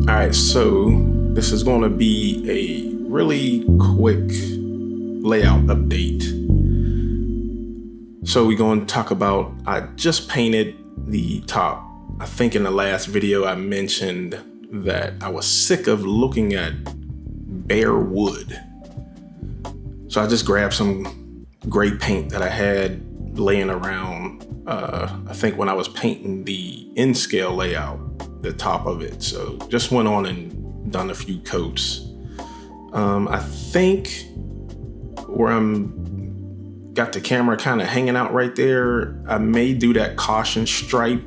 All right, so this is going to be a really quick layout update. So we're going to talk about, I just painted the top. I think in the last video I mentioned that I was sick of looking at bare wood. So I just grabbed some gray paint that I had laying around, I think when I was painting the in-scale layout, the top of it. So just went on and done a few coats. I think where I'm got the camera kind of hanging out right there, I may do that caution stripe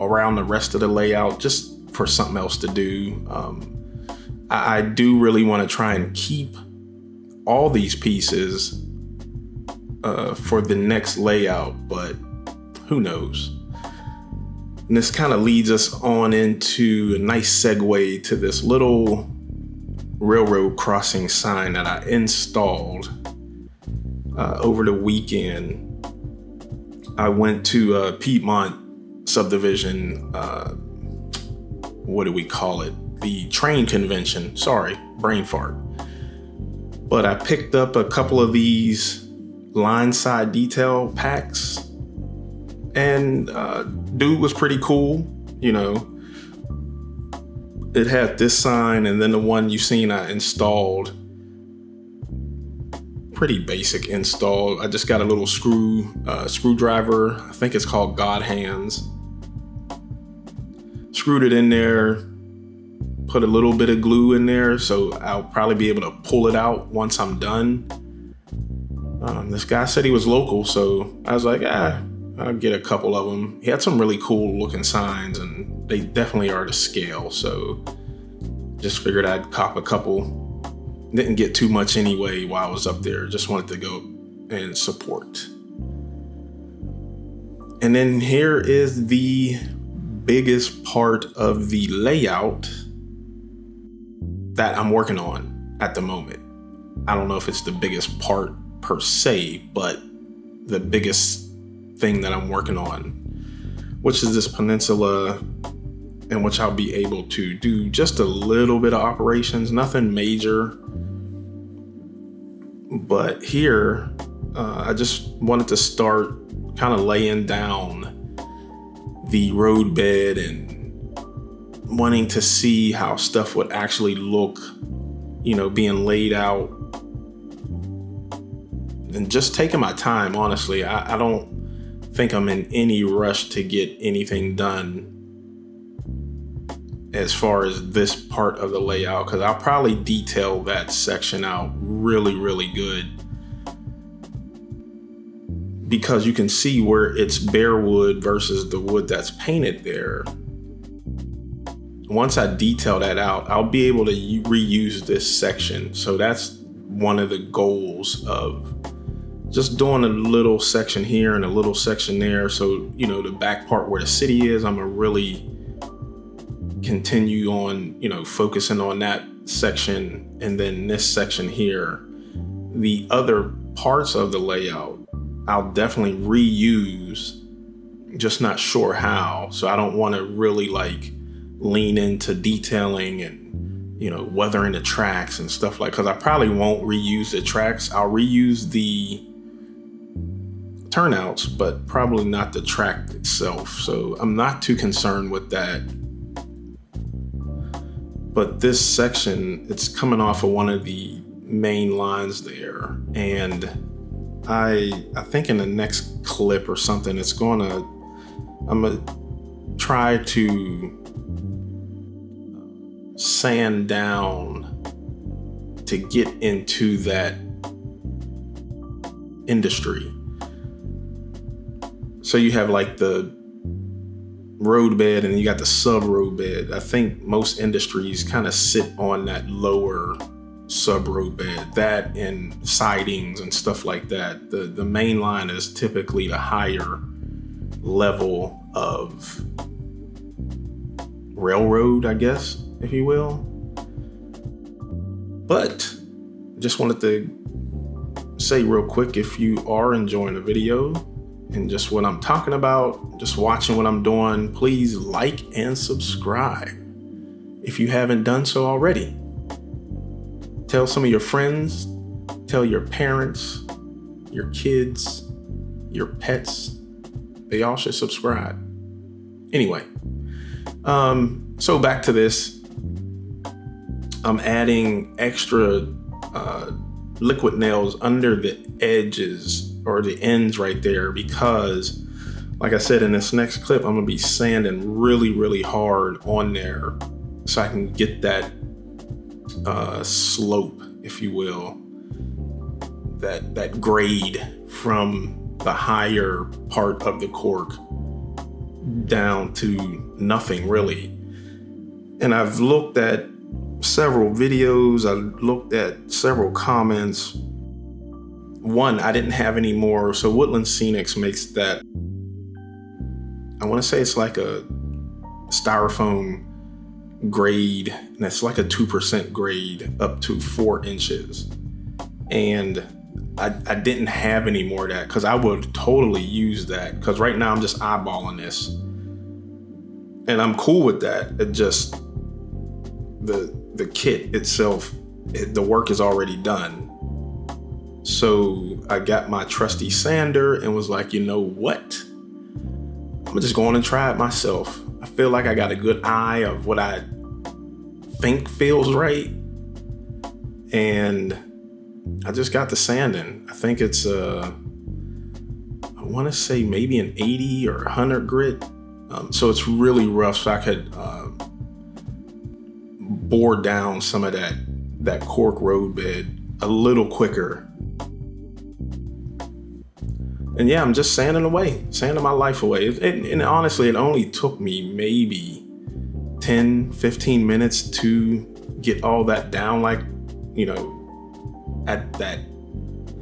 around the rest of the layout just for something else to do. I do really want to try and keep all these pieces for the next layout, but who knows? And this kind of leads us on into a nice segue to this little railroad crossing sign that I installed over the weekend. I went to Piedmont subdivision, what do we call it? The train convention, sorry, brain fart. But I picked up a couple of these line side detail packs, and dude was pretty cool. You know, it had this sign, and then the one you've seen I installed, pretty basic install. I just got a little screwdriver. I think it's called God Hands. Screwed it in there, put a little bit of glue in there, so I'll probably be able to pull it out once I'm done. This guy said he was local, so I was like, I'll get a couple of them. He had some really cool looking signs, and they definitely are to scale, so just figured I'd cop a couple. Didn't get too much anyway while I was up there. Just wanted to go and support. And then here is the biggest part of the layout that I'm working on at the moment. I don't know if it's the biggest part per se, but the biggest thing that I'm working on, which is this Peninsula, in which I'll be able to do just a little bit of operations, nothing major. But here, I just wanted to start kind of laying down the roadbed and wanting to see how stuff would actually look, you know, being laid out, and just taking my time. Honestly, I don't think I'm in any rush to get anything done as far as this part of the layout, because I'll probably detail that section out really, really good, because you can see where it's bare wood versus the wood that's painted there. Once I detail that out, I'll be able to reuse this section. So that's one of the goals of just doing a little section here and a little section there. So, you know, the back part where the city is, I'm gonna really continue on, you know, focusing on that section. And then this section here, the other parts of the layout, I'll definitely reuse, just not sure how. So I don't want to really like lean into detailing and, you know, weathering the tracks and stuff like, because I probably won't reuse the tracks. I'll reuse the turnouts, but probably not the track itself. So I'm not too concerned with that. But this section, it's coming off of one of the main lines there. And I think in the next clip or something, I'm gonna try to sand down to get into that industry. So you have like the roadbed and you got the sub roadbed. I think most industries kind of sit on that lower sub roadbed, that and sidings and stuff like that. The main line is typically the higher level of railroad, I guess, if you will. But just wanted to say real quick, if you are enjoying the video and just what I'm talking about, just watching what I'm doing, please like and subscribe. if you haven't done so already. Tell some of your friends, tell your parents, your kids, your pets. They all should subscribe. Anyway, so back to this. I'm adding extra liquid nails under the edges or the ends right there because, like I said, in this next clip, I'm going to be sanding really, really hard on there so I can get that slope, if you will, that grade from the higher part of the cork down to nothing really. And I've looked at several videos, I looked at several comments. One, I didn't have any more. So Woodland Scenics makes that, I want to say it's like a styrofoam grade, and it's like a 2% grade up to 4 inches. And I didn't have any more of that because I would totally use that, because right now I'm just eyeballing this. And I'm cool with that. It just, the kit itself, the work is already done. So I got my trusty sander and was like, you know what? I'm gonna just go on and try it myself. I feel like I got a good eye of what I think feels right. And I just got the sanding. I think it's I want to say maybe an 80 or 100 grit. So it's really rough, so I could bore down some of that cork roadbed a little quicker. And yeah, I'm just sanding my life away. And honestly, it only took me maybe 10, 15 minutes to get all that down, like, you know, at that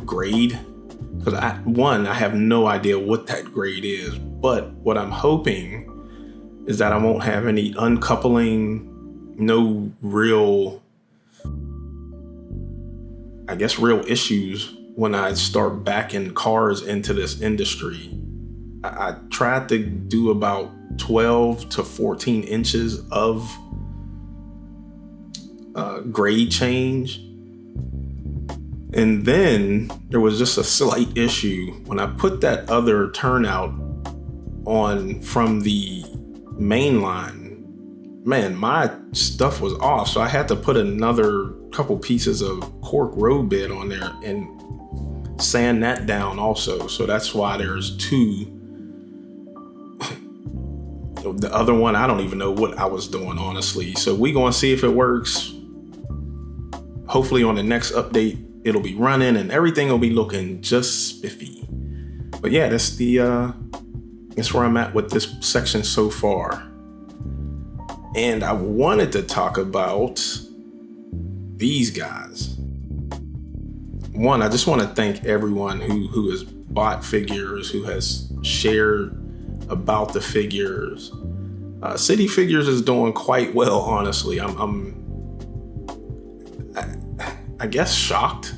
grade. Because I have no idea what that grade is. But what I'm hoping is that I won't have any uncoupling, no real, I guess, real issues when I start backing cars into this industry. I tried to do about 12 to 14 inches of grade change. And then there was just a slight issue when I put that other turnout on from the main line. Man, my stuff was off, so I had to put another couple pieces of cork roadbed on there and sand that down also. So that's why there's 2. The other one, I don't even know what I was doing, honestly. So we gonna see if it works. Hopefully on the next update, it'll be running and everything will be looking just spiffy. But yeah, that's where I'm at with this section so far. And I wanted to talk about these guys. One, I just want to thank everyone who has bought figures, who has shared about the figures. City Figures is doing quite well, honestly. I guess shocked.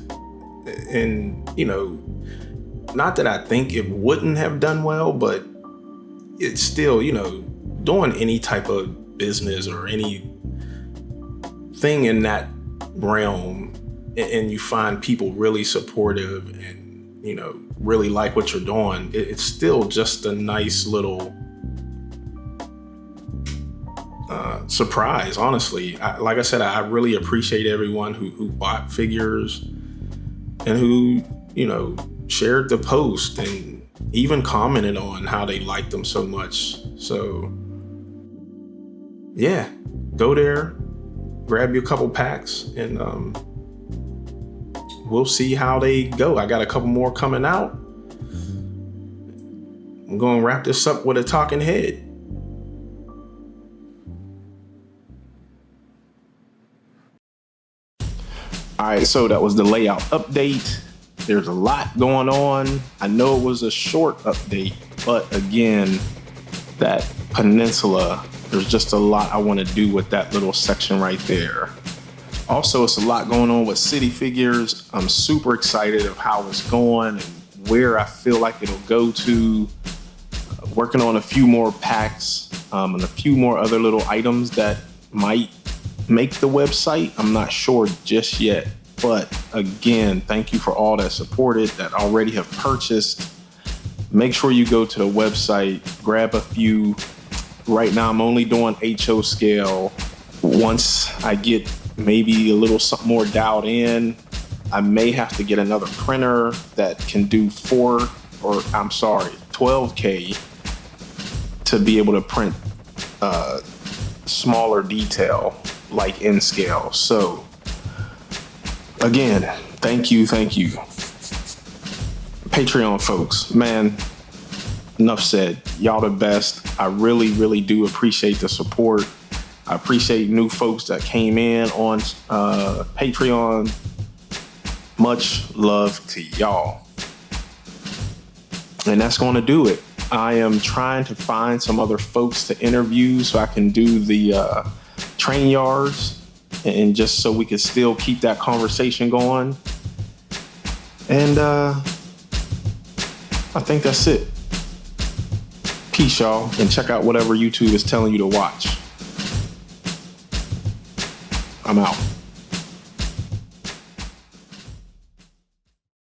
And, you know, not that I think it wouldn't have done well, but it's still, you know, doing any type of business or anything in that realm, and you find people really supportive and, you know, really like what you're doing, it's still just a nice little surprise, honestly. Like I said, I really appreciate everyone who bought figures and who, you know, shared the post and even commented on how they liked them so much. So yeah, go there, grab you a couple packs, and we'll see how they go. I got a couple more coming out. I'm going to wrap this up with a talking head. All right, so that was the layout update. There's a lot going on. I know it was a short update, but again, that Peninsula, there's just a lot I want to do with that little section right there. Also, it's a lot going on with City Figures. I'm super excited of how it's going and where I feel like it'll go to. Working on a few more packs and a few more other little items that might make the website. I'm not sure just yet. But again, thank you for all that supported, that already have purchased. Make sure you go to the website, grab a few. Right now, I'm only doing HO scale. Once I get maybe a little something more dialed in, I may have to get another printer that can do 12K to be able to print smaller detail like in scale. So again, thank you. Patreon folks, man, enough said. Y'all the best. I really do appreciate the support. I appreciate new folks that came in on Patreon. Much love to y'all. And that's going to do it. I am trying to find some other folks to interview so I can do the train yards, and just so we can still keep that conversation going. And I think that's it. Peace, y'all, and check out whatever YouTube is telling you to watch. I'm out.